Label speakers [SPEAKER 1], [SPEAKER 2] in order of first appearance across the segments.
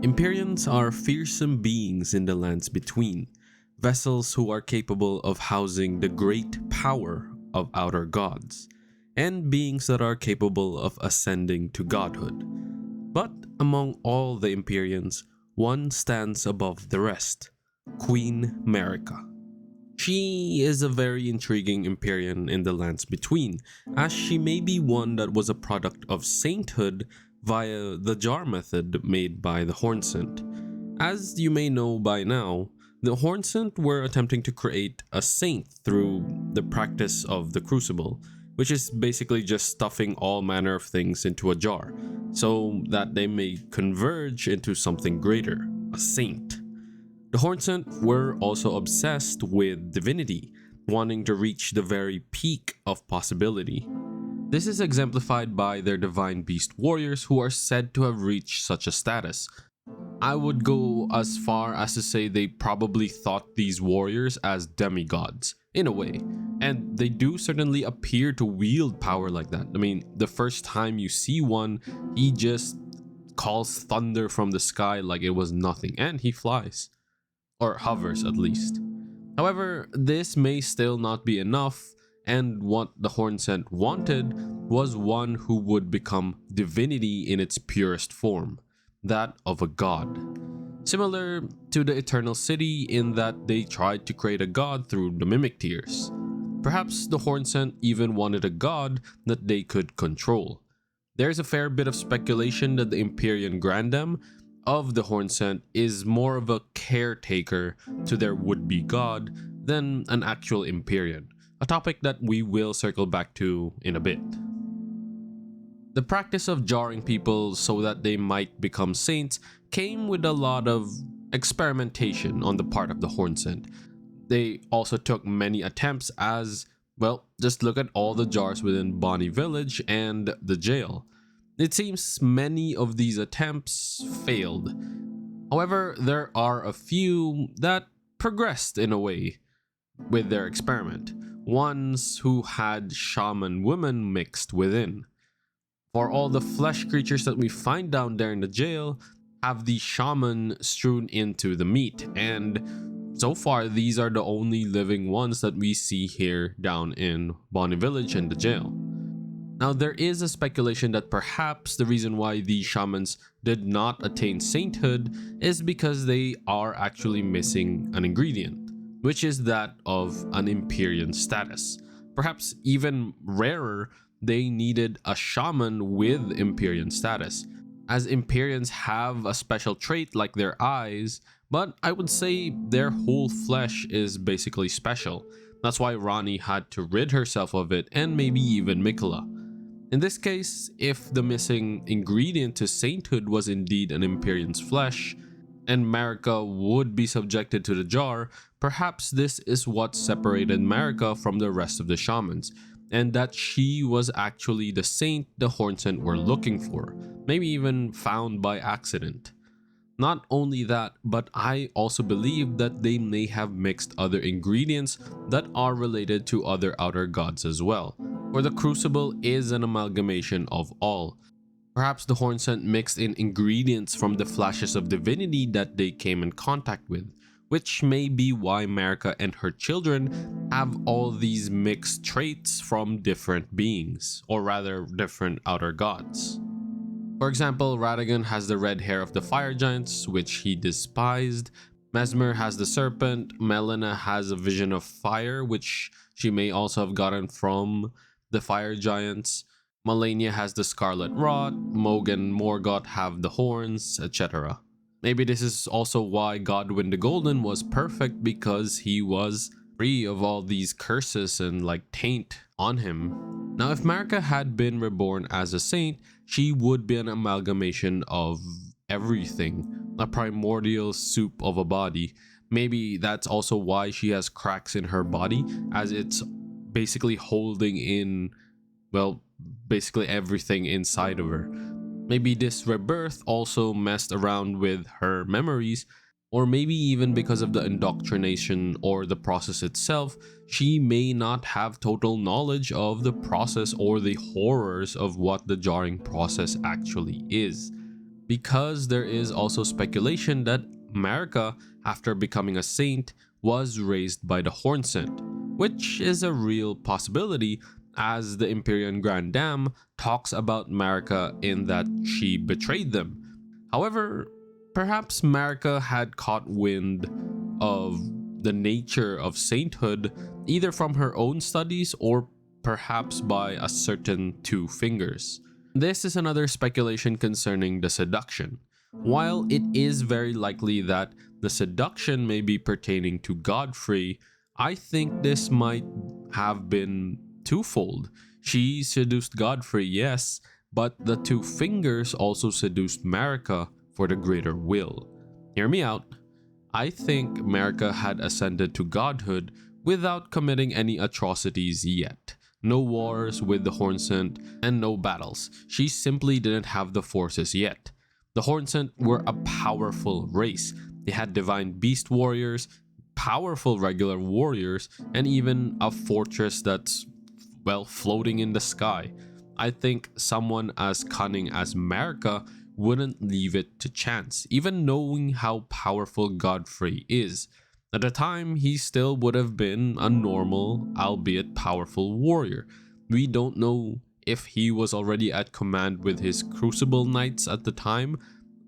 [SPEAKER 1] Empyreans are fearsome beings in the lands between, vessels who are capable of housing the great power of outer gods, and beings that are capable of ascending to godhood. But among all the Empyreans, one stands above the rest: Queen Marika. She is a very intriguing Empyrean in the lands between, as she may be one that was a product of sainthood via the jar method made by the Hornsent. As you may know by now, the Hornsent were attempting to create a saint through the practice of the Crucible, which is basically just stuffing all manner of things into a jar, so that they may converge into something greater, a saint. The Hornsent were also obsessed with divinity, wanting to reach the very peak of possibility. This is exemplified by their divine beast warriors who are said to have reached such a status. I would go as far as to say they probably thought these warriors as demigods, in a way, and they do certainly appear to wield power like that. I mean, the first time you see one, he just calls thunder from the sky like it was nothing, and he flies. Or hovers at least. However, this may still not be enough, and what the Hornsent wanted was one who would become divinity in its purest form, that of a god. Similar to the Eternal City in that they tried to create a god through the Mimic Tears. Perhaps the Hornsent even wanted a god that they could control. There's a fair bit of speculation that the Empyrean Grandam of the Hornsent is more of a caretaker to their would-be god than an actual Empyrean, a topic that we will circle back to in a bit. The practice of jarring people so that they might become saints came with a lot of experimentation on the part of the Hornsent. They also took many attempts as, well, just look at all the jars within Bonnie Village and the jail. It seems many of these attempts failed. However, there are a few that progressed in a way with their experiment, ones who had shaman women mixed within. For all the flesh creatures that we find down there in the jail have the shaman strewn into the meat, and so far these are the only living ones that we see here down in Bonnie Village and the jail. Now, there is a speculation that perhaps the reason why the shamans did not attain sainthood is because they are actually missing an ingredient, which is that of an Empyrean status. Perhaps even rarer, they needed a shaman with Empyrean status, as Empyreans have a special trait like their eyes, but I would say their whole flesh is basically special. That's why Ronnie had to rid herself of it, and maybe even Mikola. In this case, if the missing ingredient to sainthood was indeed an Empyrean's flesh, and Marika would be subjected to the jar, perhaps this is what separated Marika from the rest of the shamans, and that she was actually the saint the Hornsent were looking for, maybe even found by accident. Not only that, but I also believe that they may have mixed other ingredients that are related to other outer gods as well, for the Crucible is an amalgamation of all. Perhaps the Hornsent mixed in ingredients from the flashes of divinity that they came in contact with, which may be why Marika and her children have all these mixed traits from different beings, or rather different outer gods. For example, Radagon has the red hair of the fire giants, which he despised. Mesmer has the serpent. Melina has a vision of fire, which she may also have gotten from the fire giants. Malenia has the scarlet rot. Moog and Morgoth have the horns, etc. Maybe this is also why Godwyn the Golden was perfect, because he was free of all these curses and taint on him. Now, if Marika had been reborn as a saint, she would be an amalgamation of everything, a primordial soup of a body. Maybe that's also why she has cracks in her body, as it's basically holding in, well, basically everything inside of her. Maybe this rebirth also messed around with her memories, or maybe even because of the indoctrination or the process itself, she may not have total knowledge of the process or the horrors of what the jarring process actually is. because there is also speculation that Marika, after becoming a saint, was raised by the Hornsent, which is a real possibility as the Empyrean Grand Dame talks about Marika in that she betrayed them. However, perhaps Marika had caught wind of the nature of sainthood either from her own studies or perhaps by a certain two fingers. This is another speculation concerning the seduction. While it is very likely that the seduction may be pertaining to Godfrey, I think this might have been twofold. She seduced Godfrey, yes, but the two fingers also seduced Marika for the greater will. Hear me out. I think Marika had ascended to godhood without committing any atrocities yet. No wars with the Hornsent and no battles. She simply didn't have the forces yet. The Hornsent were a powerful race. They had divine beast warriors, powerful regular warriors, and even a fortress that's, well, floating in the sky. I think someone as cunning as Marika wouldn't leave it to chance, even knowing how powerful Godfrey is. At the time, he still would have been a normal, albeit powerful warrior. We don't know if he was already at command with his Crucible Knights at the time,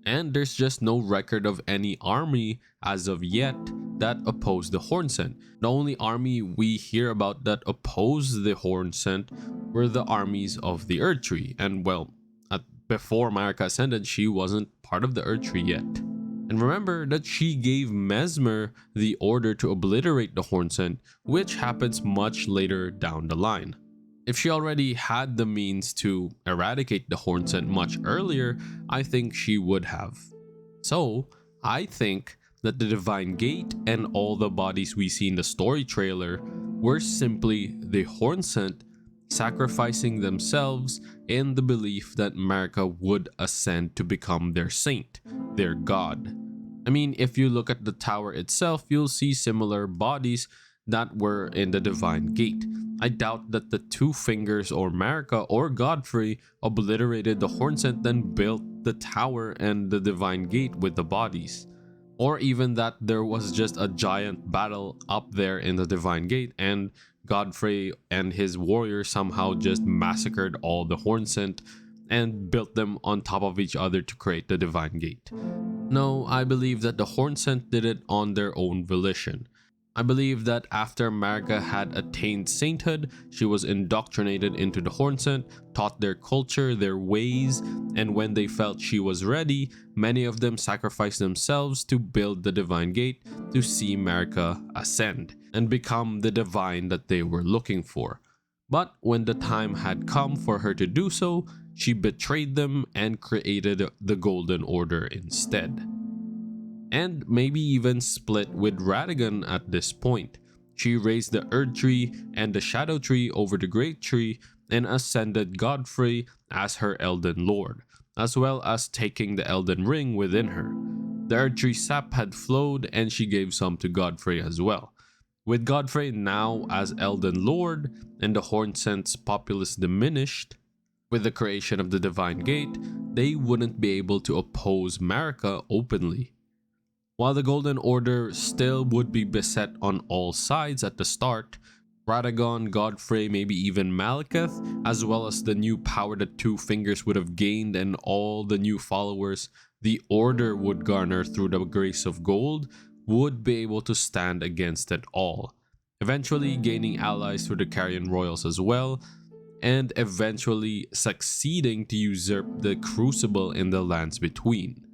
[SPEAKER 1] and there's just no record of any army as of yet that opposed the Hornsent. The only army we hear about that opposed the Hornsent were the armies of the Erdtree, and well, before Marika ascended, she wasn't part of the Erdtree yet. And remember that she gave Mesmer the order to obliterate the Hornsent, which happens much later down the line. If she already had the means to eradicate the Hornsent much earlier, I think she would have. So, I think that the Divine Gate and all the bodies we see in the story trailer were simply the Hornsent sacrificing themselves in the belief that Marika would ascend to become their saint, their god. I mean, if you look at the tower itself, you'll see similar bodies that were in the Divine Gate. I doubt that the two fingers or Marika or Godfrey obliterated the Hornsent then built the tower and the Divine Gate with the bodies. Or even that there was just a giant battle up there in the Divine Gate and Godfrey and his warriors somehow just massacred all the Hornsent and built them on top of each other to create the Divine Gate. No, I believe that the Hornsent did it on their own volition. I believe that after Marika had attained sainthood, she was indoctrinated into the Hornsent, taught their culture, their ways, and when they felt she was ready, many of them sacrificed themselves to build the Divine Gate to see Marika ascend and become the divine that they were looking for. But when the time had come for her to do so, she betrayed them and created the Golden Order instead. And maybe even split with Radagon at this point. She raised the Erd Tree and the Shadow Tree over the Great Tree and ascended Godfrey as her Elden Lord, as well as taking the Elden Ring within her. The Erd Tree sap had flowed and she gave some to Godfrey as well. With Godfrey now as Elden Lord and the Hornsent's populace diminished, with the creation of the Divine Gate, they wouldn't be able to oppose Marika openly. While the Golden Order still would be beset on all sides at the start, Radagon, Godfrey, maybe even Malekith, as well as the new power that Two Fingers would have gained and all the new followers the Order would garner through the grace of gold, would be able to stand against it all, eventually gaining allies through the Carrion Royals as well, and eventually succeeding to usurp the Crucible in the lands between.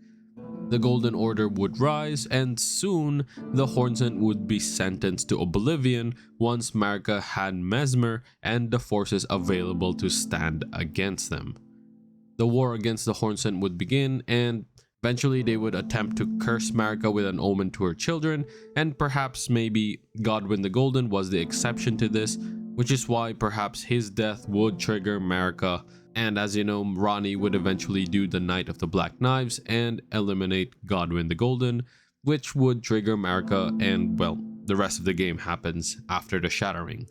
[SPEAKER 1] The Golden Order would rise, and soon the Hornsent would be sentenced to oblivion once Marika had Mesmer and the forces available to stand against them. The war against the Hornsent would begin, and eventually they would attempt to curse Marika with an omen to her children, and perhaps maybe Godwyn the Golden was the exception to this, which is why perhaps his death would trigger Marika. And as you know, Ronnie would eventually do the Knight of the Black Knives and eliminate Godwyn the Golden, which would trigger Marika, and well, the rest of the game happens after the shattering.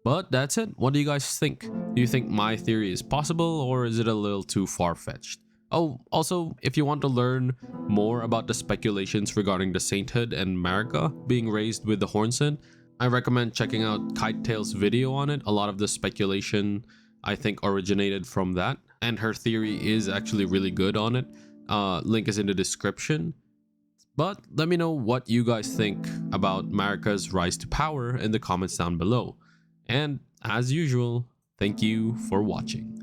[SPEAKER 1] But that's it. What do you guys think? Do you think my theory is possible, or is it a little too far-fetched? Oh, also, if you want to learn more about the speculations regarding the sainthood and Marika being raised with the Hornsent, I recommend checking out Kitetales' video on it. A lot of the speculation I think originated from that, and her theory is actually really good on it. Link is in the description. But let me know what you guys think about Marika's rise to power in the comments down below. And as usual, thank you for watching.